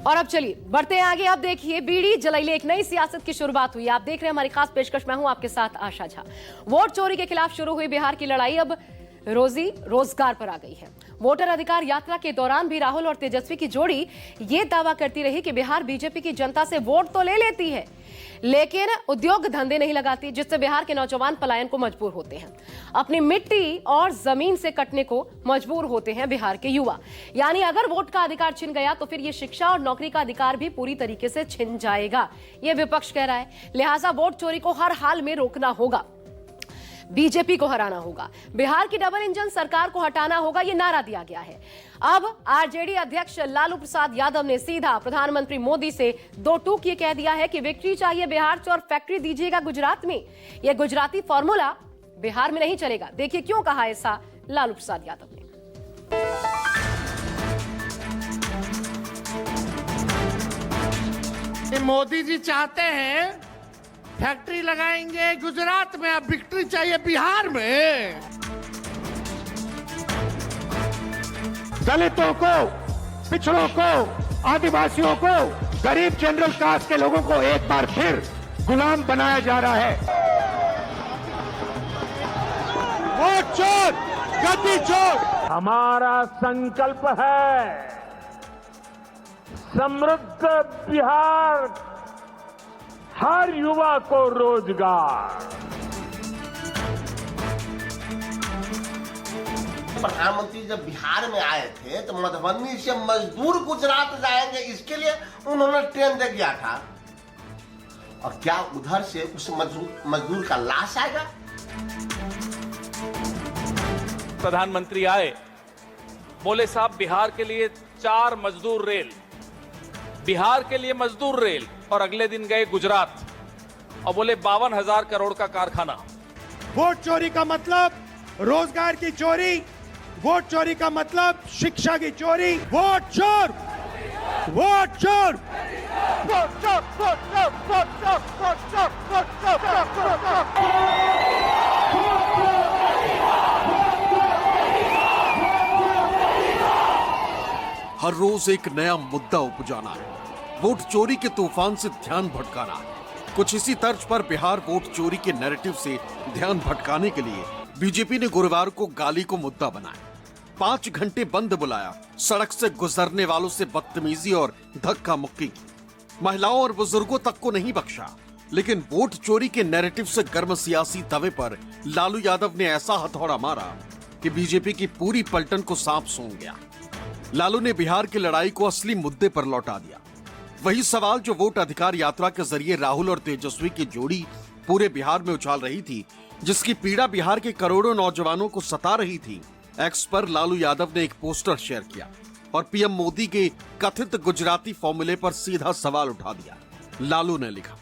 और अब चलिए बढ़ते हैं आगे। अब देखिए बीड़ी जलाइले एक नई सियासत की शुरुआत हुई। आप देख रहे हैं हमारी खास पेशकश। मैं हूं आपके साथ आशा झा। वोट चोरी के खिलाफ शुरू हुई बिहार की लड़ाई अब रोजी रोजगार पर आ गई है। वोटर अधिकार यात्रा के दौरान भी राहुल और तेजस्वी की जोड़ी ये दावा करती रही कि बिहार बीजेपी की जनता से वोट तो ले लेती है लेकिन उद्योग धंधे नहीं लगाती, जिससे बिहार के नौजवान पलायन को मजबूर होते हैं। अपनी मिट्टी और जमीन से कटने को मजबूर होते हैं बिहार के युवा। यानी अगर वोट का अधिकार छिन गया तो फिर ये शिक्षा और नौकरी का अधिकार भी पूरी तरीके से छिन जाएगा, ये विपक्ष कह रहा है। लिहाजा वोट चोरी को हर हाल में रोकना होगा, बीजेपी को हराना होगा, बिहार की डबल इंजन सरकार को हटाना होगा, यह नारा दिया गया है। अब आरजेडी अध्यक्ष लालू प्रसाद यादव ने सीधा प्रधानमंत्री मोदी से दो टूक ये कह दिया है कि विक्ट्री चाहिए बिहार से और फैक्ट्री दीजिएगा गुजरात में। यह गुजराती फॉर्मूला बिहार में नहीं चलेगा। देखिए क्यों कहा ऐसा लालू प्रसाद यादव ने। मोदी जी चाहते हैं फैक्ट्री लगाएंगे गुजरात में, अब विक्ट्री चाहिए बिहार में। दलितों को, पिछड़ों को, आदिवासियों को, गरीब जनरल कास्ट के लोगों को एक बार फिर गुलाम बनाया जा रहा है। वोट चोर, गद्दी चोर। हमारा संकल्प है समृद्ध बिहार, हर युवा को रोजगार। प्रधानमंत्री जब बिहार में आए थे तो मधुबनी से मजदूर गुजरात जाएंगे, इसके लिए उन्होंने ट्रेन दे दिया था। और क्या उधर से उस मजदूर का लाश आएगा? प्रधानमंत्री आए, बोले साहब बिहार के लिए 4 मजदूर रेल, बिहार के लिए मजदूर रेल, और अगले दिन गए गुजरात और बोले 52,000 करोड़ का कारखाना। वोट चोरी का मतलब रोजगार की चोरी, वोट चोरी का मतलब शिक्षा की चोरी। वोट चोर, वोट चोर, वोट चोर, वोट चोर, वोट चोर, वोट चोर, वोट चोर। हर रोज एक नया मुद्दा उपजाना है, वोट चोरी के तूफान से ध्यान भटकाना है। कुछ इसी तर्ज पर बिहार वोट चोरी के नैरेटिव से ध्यान भटकाने के लिए बीजेपी ने गुरुवार को गाली को मुद्दा बनाया। 5 घंटे बंद बुलाया, सड़क से गुजरने वालों से बदतमीजी और धक्का मुक्की की, महिलाओं और बुजुर्गों तक को नहीं बख्शा। लेकिन वोट चोरी के नैरेटिव से गर्म सियासी तवे पर लालू यादव ने ऐसा हथौड़ा मारा कि बीजेपी की पूरी पलटन को सांप सूंघ गया। लालू ने बिहार की लड़ाई को असली मुद्दे पर लौटा दिया। वही सवाल जो वोट अधिकार यात्रा के जरिए राहुल और तेजस्वी की जोड़ी पूरे बिहार में उछाल रही थी, जिसकी पीड़ा बिहार के करोड़ों नौजवानों को सता रही थी। एक्स पर लालू यादव ने एक पोस्टर शेयर किया और पीएम मोदी के कथित गुजराती फॉर्मूले पर सीधा सवाल उठा दिया। लालू ने लिखा,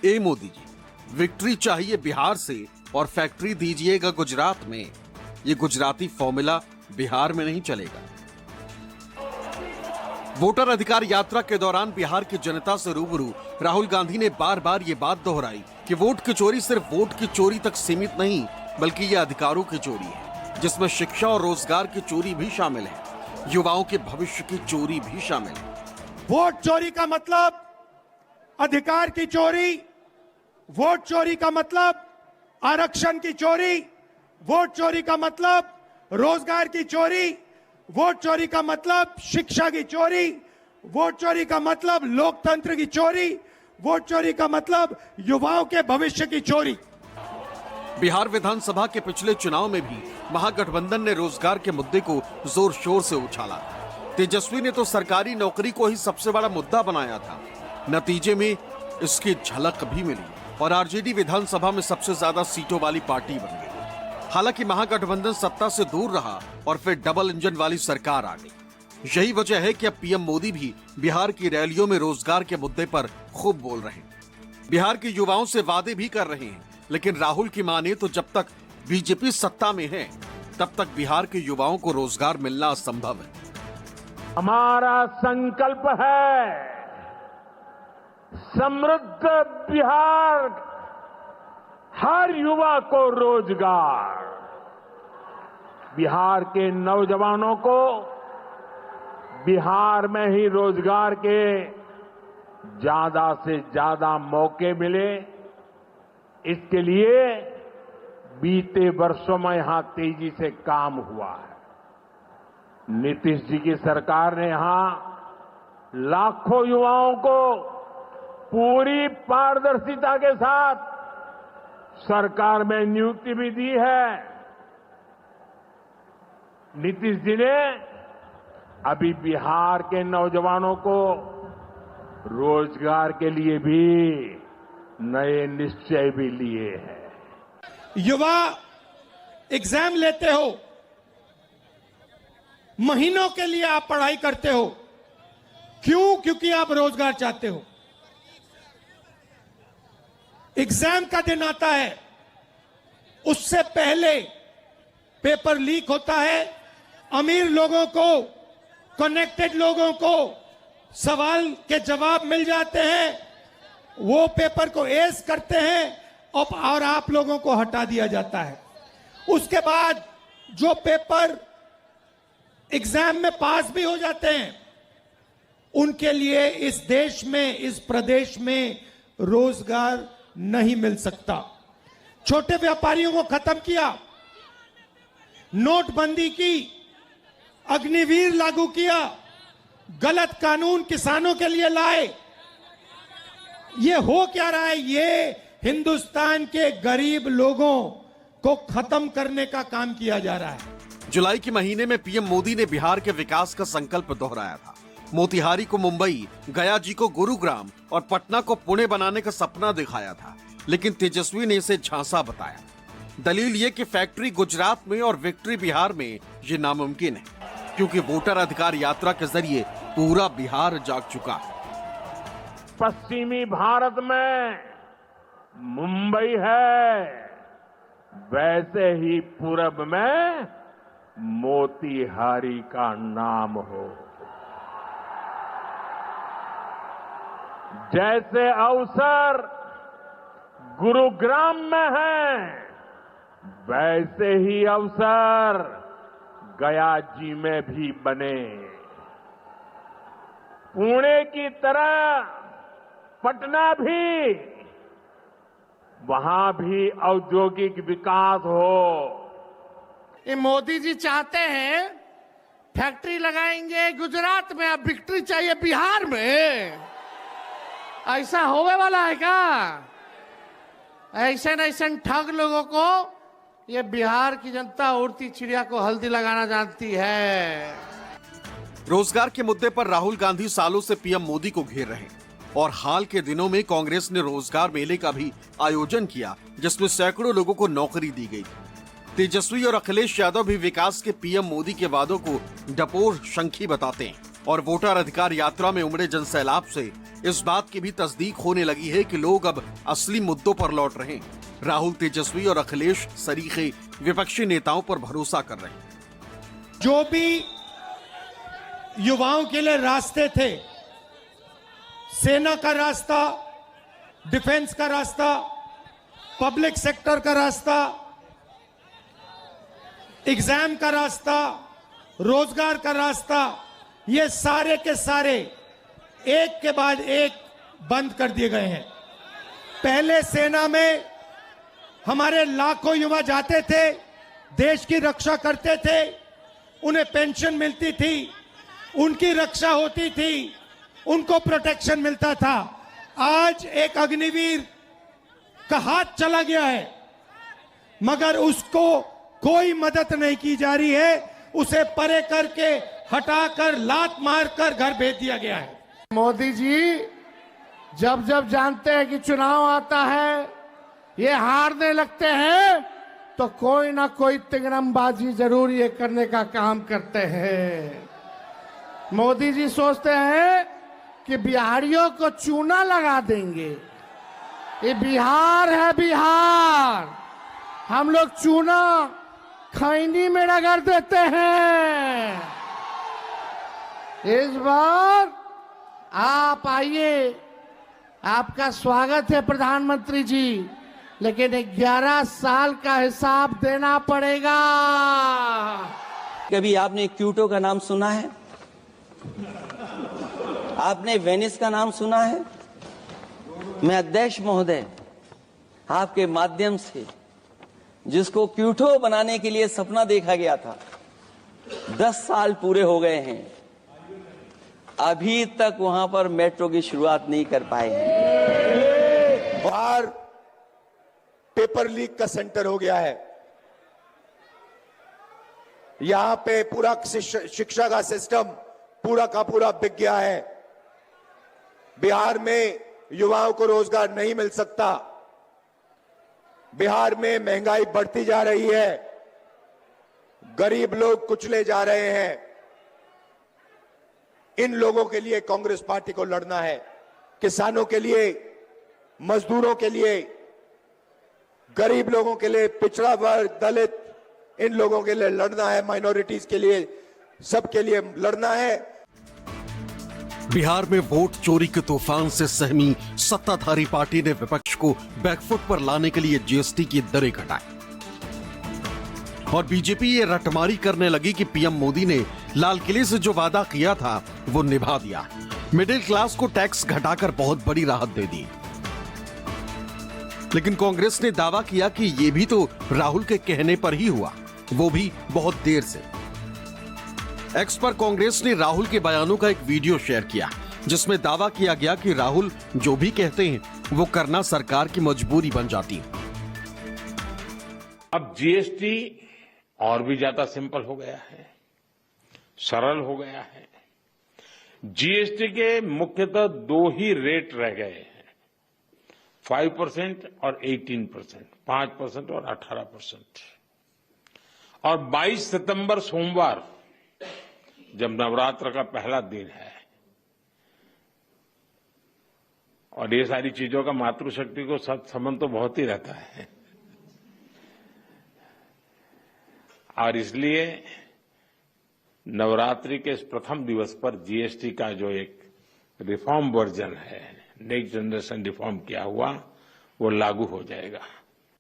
ए मोदी जी, विक्ट्री चाहिए बिहार से और फैक्ट्री दीजिएगा गुजरात में। ये गुजराती फॉर्मूला बिहार में नहीं चलेगा। वोटर अधिकार यात्रा के दौरान बिहार की जनता से रूबरू राहुल गांधी ने बार बार ये बात दोहराई कि वोट की चोरी सिर्फ वोट की चोरी तक सीमित नहीं, बल्कि ये अधिकारों की चोरी है, जिसमें शिक्षा और रोजगार की चोरी भी शामिल है, युवाओं के भविष्य की चोरी भी शामिल है। वोट चोरी का मतलब अधिकार की चोरी, वोट चोरी का मतलब आरक्षण की चोरी, वोट चोरी का मतलब रोजगार की चोरी, वोट चोरी का मतलब शिक्षा की चोरी, वोट चोरी का मतलब लोकतंत्र की चोरी, वोट चोरी का मतलब युवाओं के भविष्य की चोरी। बिहार विधानसभा के पिछले चुनाव में भी महागठबंधन ने रोजगार के मुद्दे को जोर शोर से उछाला। तेजस्वी ने तो सरकारी नौकरी को ही सबसे बड़ा मुद्दा बनाया था। नतीजे में इसकी झलक भी मिली और आरजेडी विधानसभा में सबसे ज्यादा सीटों वाली पार्टी बन गई। हालांकि महागठबंधन सत्ता से दूर रहा और फिर डबल इंजन वाली सरकार आ गई। यही वजह है कि अब पीएम मोदी भी बिहार की रैलियों में रोजगार के मुद्दे पर खूब बोल रहे हैं। बिहार के युवाओं से वादे भी कर रहे हैं, लेकिन राहुल की माने तो जब तक बीजेपी सत्ता में है तब तक बिहार के युवाओं को रोजगार मिलना असंभव है। हमारा संकल्प है समृद्ध बिहार, हर युवा को रोजगार। बिहार के नौजवानों को बिहार में ही रोजगार के ज्यादा से ज्यादा मौके मिले, इसके लिए बीते वर्षों में यहां तेजी से काम हुआ है। नीतीश जी की सरकार ने यहां लाखों युवाओं को पूरी पारदर्शिता के साथ सरकार में नियुक्ति भी दी है। नीतीश जी ने अभी बिहार के नौजवानों को रोजगार के लिए भी नए निश्चय भी लिए हैं। युवा एग्जाम लेते हो, महीनों के लिए आप पढ़ाई करते हो, क्यों? क्योंकि आप रोजगार चाहते हो। एग्जाम का दिन आता है, उससे पहले पेपर लीक होता है, अमीर लोगों को, कनेक्टेड लोगों को सवाल के जवाब मिल जाते हैं, वो पेपर को एस करते हैं और आप लोगों को हटा दिया जाता है। उसके बाद जो पेपर एग्जाम में पास भी हो जाते हैं, उनके लिए इस देश में, इस प्रदेश में रोजगार नहीं मिल सकता। छोटे व्यापारियों को खत्म किया, नोटबंदी की, अग्निवीर लागू किया, गलत कानून किसानों के लिए लाए। ये हो क्या रहा है? ये हिंदुस्तान के गरीब लोगों को खत्म करने का काम किया जा रहा है। जुलाई के महीने में पीएम मोदी ने बिहार के विकास का संकल्प दोहराया था। मोतिहारी को मुंबई, गया जी को गुरुग्राम और पटना को पुणे बनाने का सपना दिखाया था, लेकिन तेजस्वी ने इसे झांसा बताया। दलील ये कि फैक्ट्री गुजरात में और विक्ट्री बिहार में ये नामुमकिन है, क्योंकि वोटर अधिकार यात्रा के जरिए पूरा बिहार जाग चुका है। पश्चिमी भारत में मुंबई है, वैसे ही पूरब में मोतिहारी का नाम हो। जैसे अवसर गुरुग्राम में है, वैसे ही अवसर गया जी में भी बने। पुणे की तरह पटना भी, वहां भी औद्योगिक विकास हो। ये मोदी जी चाहते हैं फैक्ट्री लगाएंगे गुजरात में, अब विक्ट्री चाहिए बिहार में। ऐसा होने वाला है क्या? ऐसे ठग लोगों को ये बिहार की जनता उड़ती चिड़िया को हल्दी लगाना जानती है। रोजगार के मुद्दे पर राहुल गांधी सालों से पीएम मोदी को घेर रहे हैं और हाल के दिनों में कांग्रेस ने रोजगार मेले का भी आयोजन किया, जिसमें सैकड़ों लोगों को नौकरी दी गई। तेजस्वी और अखिलेश यादव भी विकास के पीएम मोदी के वादों को डपोर शंखी बताते हैं और वोटर अधिकार यात्रा में उमड़े जनसैलाब से इस बात की भी तस्दीक होने लगी है कि लोग अब असली मुद्दों पर लौट रहे हैं। राहुल, तेजस्वी और अखिलेश सरीखे विपक्षी नेताओं पर भरोसा कर रहे हैं। जो भी युवाओं के लिए रास्ते थे, सेना का रास्ता, डिफेंस का रास्ता, पब्लिक सेक्टर का रास्ता, एग्जाम का रास्ता, रोजगार का रास्ता, ये सारे के सारे एक के बाद एक बंद कर दिए गए हैं। पहले सेना में हमारे लाखों युवा जाते थे, देश की रक्षा करते थे, उन्हें पेंशन मिलती थी, उनकी रक्षा होती थी, उनको प्रोटेक्शन मिलता था। आज एक अग्निवीर का हाथ चला गया है, मगर उसको कोई मदद नहीं की जा रही है, उसे परे करके हटाकर लात मारकर घर भेज दिया गया है। मोदी जी जब जब जानते हैं कि चुनाव आता है, ये हारने लगते हैं, तो कोई ना कोई तिगड़मबाजी जरूर ये करने का काम करते हैं। मोदी जी सोचते हैं कि बिहारियों को चूना लगा देंगे। ये बिहार है, बिहार। हम लोग चूना खैनी में रगड़ देते हैं। इस बार आप आइए, आपका स्वागत है प्रधानमंत्री जी, लेकिन 11 साल का हिसाब देना पड़ेगा। कभी आपने क्यूटो का नाम सुना है? आपने वेनिस का नाम सुना है? मैं अध्यक्ष महोदय आपके माध्यम से जिसको क्यूटो बनाने के लिए सपना देखा गया था, 10 साल पूरे हो गए हैं, अभी तक वहां पर मेट्रो की शुरुआत नहीं कर पाए हैं। बाहर पेपर लीक का सेंटर हो गया है। यहां पे पूरा शिक्षा का सिस्टम पूरा का पूरा बिक गया है। बिहार में युवाओं को रोजगार नहीं मिल सकता। बिहार में महंगाई बढ़ती जा रही है, गरीब लोग कुचले जा रहे हैं। इन लोगों के लिए कांग्रेस पार्टी को लड़ना है, किसानों के लिए, मजदूरों के लिए, गरीब लोगों के लिए, पिछड़ा वर्ग, दलित, इन लोगों के लिए लड़ना है, माइनॉरिटीज के लिए, सबके लिए लड़ना है। बिहार में वोट चोरी के तूफान से सहमी सत्ताधारी पार्टी ने विपक्ष को बैकफुट पर लाने के लिए जीएसटी की दरें घटाई और बीजेपी ये रटमारी करने लगी कि पीएम मोदी ने लाल किले से जो वादा किया था वो निभा दिया। मिडिल क्लास को टैक्स घटाकर बहुत बड़ी राहत दे दी। लेकिन कांग्रेस ने दावा किया कि ये भी तो राहुल के कहने पर ही हुआ, वो भी बहुत देर से। एक्स पर कांग्रेस ने राहुल के बयानों का एक वीडियो शेयर किया जिसमें दावा किया गया कि राहुल जो भी कहते हैं वो करना सरकार की मजबूरी बन जाती है। अब जीएसटी और भी ज्यादा सिंपल हो गया है, सरल हो गया है। जीएसटी के मुख्यतः 2 ही रेट रह गए हैं, 5% और 18%, 5% और 18%। और 22 सितंबर सोमवार, जब नवरात्र का पहला दिन है और ये सारी चीजों का मातृशक्ति को संबंध तो बहुत ही रहता है, और इसलिए नवरात्रि के इस प्रथम दिवस पर जीएसटी का जो एक रिफॉर्म वर्जन है, नेक्स्ट जनरेशन रिफॉर्म किया हुआ, वो लागू हो जाएगा।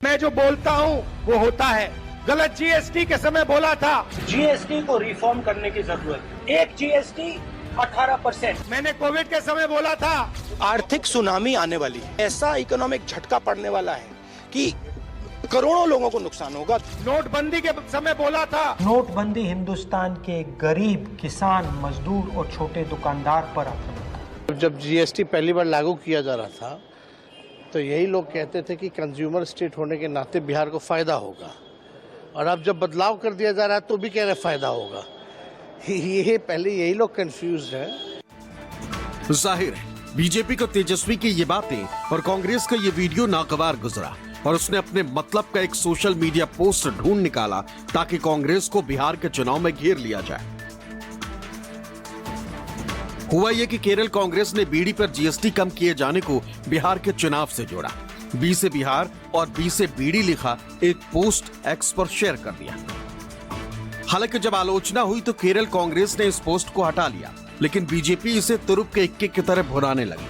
मैं जो बोलता हूं वो होता है। गलत जीएसटी के समय बोला था, जीएसटी को रिफॉर्म करने की जरूरत है। एक जीएसटी 18%। मैंने कोविड के समय बोला था आर्थिक सुनामी आने वाली है, ऐसा इकोनॉमिक झटका पड़ने वाला है कि करोड़ों लोगों को नुकसान होगा। नोटबंदी के समय बोला था, नोटबंदी हिंदुस्तान के गरीब, किसान, मजदूर और छोटे दुकानदार पर आक्रमण। जब जीएसटी पहली बार लागू किया जा रहा था तो यही लोग कहते थे कि कंज्यूमर स्टेट होने के नाते बिहार को फायदा होगा, और अब जब बदलाव कर दिया जा रहा है तो भी कह रहे फायदा होगा। ये पहले यही लोग कंफ्यूज हैं। जाहिर है बीजेपी को तेजस्वी की ये बातें और कांग्रेस का ये वीडियो नागवार गुजरा और उसने अपने मतलब का एक सोशल मीडिया पोस्ट ढूंढ निकाला ताकि कांग्रेस को बिहार के चुनाव में घेर लिया जाए। हुआ ये कि केरल कांग्रेस ने बीड़ी पर जीएसटी कम किए जाने को बिहार के चुनाव से जोड़ा। बी से बिहार और बी से बीड़ी लिखा एक पोस्ट एक्स पर शेयर कर दिया। हालांकि जब आलोचना हुई तो केरल कांग्रेस ने इस पोस्ट को हटा लिया, लेकिन बीजेपी इसे तुरुप के इक्के की तरह भुनाने लगी।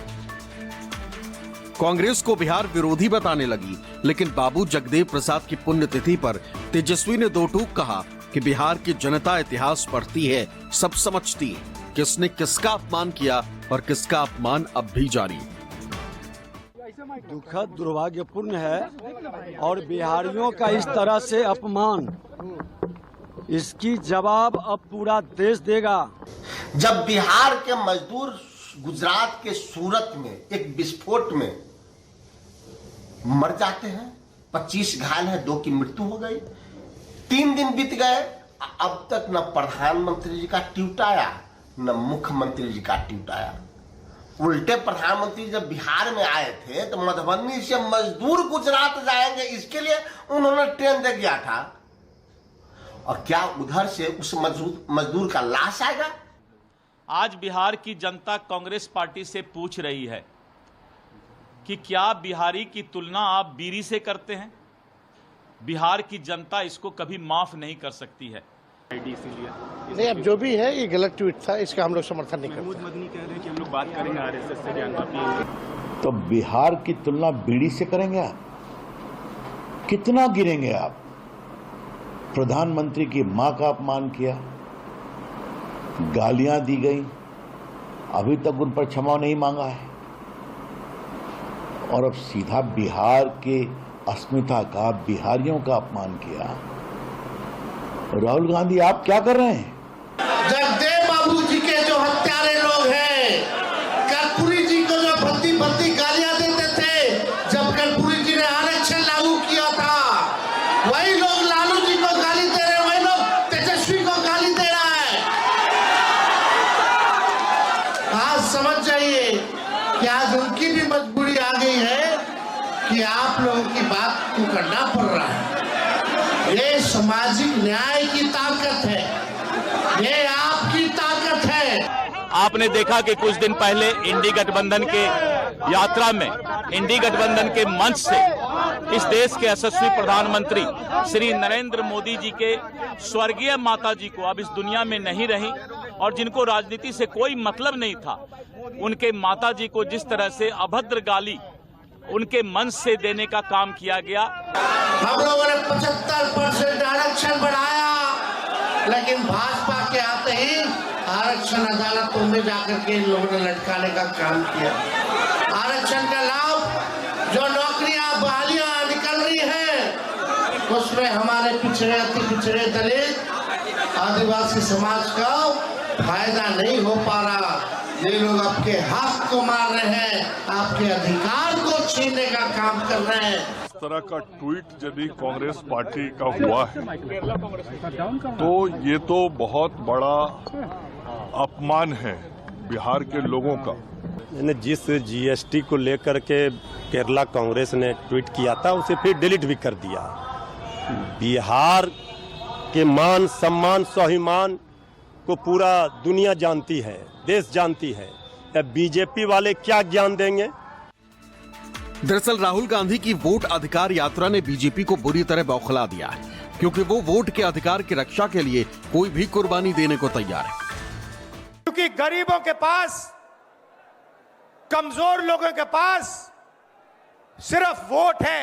कांग्रेस को बिहार विरोधी बताने लगी, लेकिन बाबू जगदेव प्रसाद की पुण्यतिथि पर तेजस्वी ने 2 टूक कहा कि बिहार की जनता इतिहास पढ़ती है, सब समझती है किसने किसका अपमान किया और किसका अपमान अब भी जारी है। दुखद दुर्भाग्यपूर्ण है और बिहारियों का इस तरह से अपमान, इसकी जवाब अब पूरा देश देगा। जब बिहार के मजदूर गुजरात के सूरत में एक विस्फोट में मर जाते हैं, 25 घायल हैं, 2 की मृत्यु हो गई, 3 दिन बीत गए, अब तक न प्रधानमंत्री जी का ट्वीट आया न मुख्यमंत्री जी का ट्वीट आया। उल्टे प्रधानमंत्री जब बिहार में आए थे तो मधुबनी से मजदूर गुजरात जाएंगे इसके लिए उन्होंने ट्रेन दे दिया था, और क्या उधर से उस मजदूर का लाश आएगा? आज बिहार की जनता कांग्रेस पार्टी से पूछ रही है कि क्या बिहारी की तुलना आप बीड़ी से करते हैं? बिहार की जनता इसको कभी माफ नहीं कर सकती है। नहीं, अब जो भी है ये गलत ट्वीट था, इसका हम लोग समर्थन नहीं करते। मदनी कह रहे हैं कि हम लोग बात करेंगे आरएसएस से, ज्ञान वापी। तो बिहार की तुलना बीड़ी से करेंगे आप? कितना गिरेंगे आप? प्रधानमंत्री की मां का अपमान किया, गालियां दी गई, अभी तक उन पर क्षमा नहीं मांगा है और अब सीधा बिहार के अस्मिता का, बिहारियों का अपमान किया। राहुल गांधी, आप क्या कर रहे हैं? जगदेव बाबू जी के जो हत्यारे लोग हैं, कर्पूरी जी को जो भद्दी गालियां देते थे जब कर्पूरी जी ने आरक्षण लागू किया था, वही लोग लालू जी को गाली दे रहे हैं, वही लोग तेजस्वी को गाली दे रहा है। आज समझ जाइए कि आज उनकी भी मजबूरी आ गई है कि आप लोगों की बात को करना पड़ रहा है। ये सामाजिक न्याय की ताकत है, ये आपकी ताकत है। आपने देखा कि कुछ दिन पहले इंडी गठबंधन के यात्रा में, इंडी गठबंधन के मंच से इस देश के यशस्वी प्रधानमंत्री श्री नरेंद्र मोदी जी के स्वर्गीय माता जी को, अब इस दुनिया में नहीं रही और जिनको राजनीति से कोई मतलब नहीं था, उनके माता जी को जिस तरह से अभद्र गाली उनके मंच से देने का काम किया गया। हम लोगों ने 75% आरक्षण बढ़ाया, लेकिन भाजपा के आते ही आरक्षण अदालतों में जाकर के इन लोगों ने लटकाने का काम किया। आरक्षण का लाभ, जो नौकरियां, बहालियां निकल रही हैं, उसमें हमारे पिछड़े, अति पिछड़े, दलित, आदिवासी समाज का फायदा नहीं हो पा रहा। ये लोग आपके हक को मार रहे हैं, आपके अधिकार को छीनने का काम कर रहे हैं। इस तरह का ट्वीट यदि कांग्रेस पार्टी का हुआ है तो ये तो बहुत बड़ा अपमान है बिहार के लोगों का। जिस जीएसटी को लेकर के केरला कांग्रेस ने ट्वीट किया था, उसे फिर डिलीट भी कर दिया। बिहार के मान, सम्मान, स्वाभिमान को पूरा दुनिया जानती है, देश जानती है। बीजेपी वाले क्या ज्ञान देंगे? दरअसल राहुल गांधी की वोट अधिकार यात्रा ने बीजेपी को बुरी तरह बौखला दिया है, क्योंकि वो वोट के अधिकार की रक्षा के लिए कोई भी कुर्बानी देने को तैयार है। क्योंकि गरीबों के पास, कमजोर लोगों के पास सिर्फ वोट है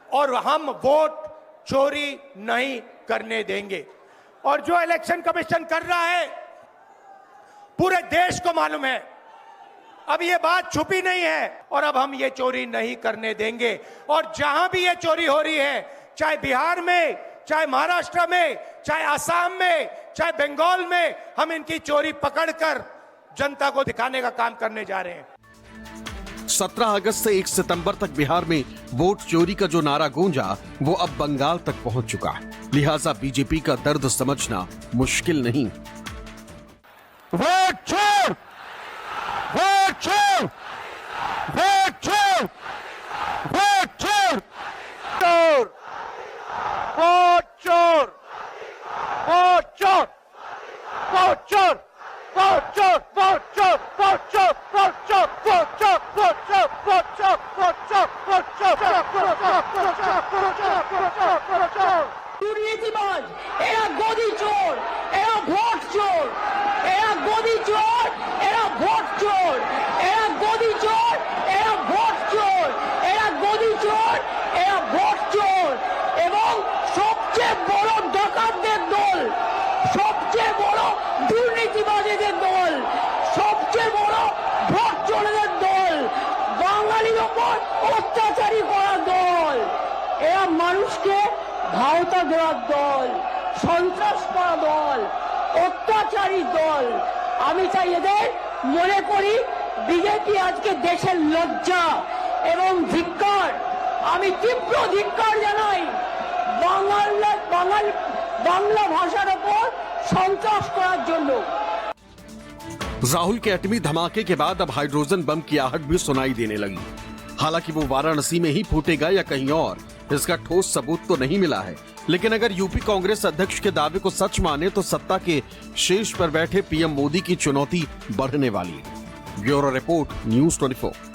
और हम वोट चोरी नहीं करने देंगे। और जो इलेक्शन कमीशन कर रहा है पूरे देश को मालूम है, अब ये बात छुपी नहीं है और अब हम ये चोरी नहीं करने देंगे। और जहां भी ये चोरी हो रही है, चाहे बिहार में, चाहे महाराष्ट्र में, चाहे असम में, चाहे बंगाल में, हम इनकी चोरी पकड़कर जनता को दिखाने का काम करने जा रहे हैं। 17 अगस्त से 1 सितंबर तक बिहार में वोट चोरी का जो नारा गूंजा, वो अब बंगाल तक पहुंच चुका है। लिहाजा बीजेपी का दर्द समझना मुश्किल नहीं। वोट चोर, वोट चोर, वोट चोर, वोट चोर, चोर, वोट चोर, वोट चोर, वोट चोर, वोट चोर, वोट चोर, वोट चोर, वोट चोर, वोट चोर, वोट चोर, वोट चोर, वोट चोर, वोट चोर। দুর্নীতিবাজ, এরা গদি চোর, এরা ভোট চোর, এরা গদি চোর, এরা ভোট চোর, এরা গদি চোর, এরা ভোট চোর, এরা গদি চোর, এরা ভোট চোর এবং সবচেয়ে বড় ডাকাতদের দল, সবচেয়ে বড় দুর্নীতিবাজীদের দল, সবচেয়ে বড় ভোট চোরদের দল, বাঙালির ওপর অত্যাচারী করা দল। এরা মানুষকে ভাওতা দেওয়ার দল, সন্ত্রাস করা দল, অত্যাচারী দল। আমি চাই এদের মনে করি বিজেপি আজকে দেশের লজ্জা এবং ধিক্কার। আমি তীব্র ধিক্কার জানাই বাংলা ভাষার ওপর সন্ত্রাস করার জন্য। राहुल के एटमी धमाके के बाद अब हाइड्रोजन बम की आहट भी सुनाई देने लगी। हालांकि वो वाराणसी में ही फूटेगा या कहीं और, इसका ठोस सबूत तो नहीं मिला है। लेकिन अगर यूपी कांग्रेस अध्यक्ष के दावे को सच माने तो सत्ता के शीर्ष पर बैठे पीएम मोदी की चुनौती बढ़ने वाली है। Bureau report, news 24।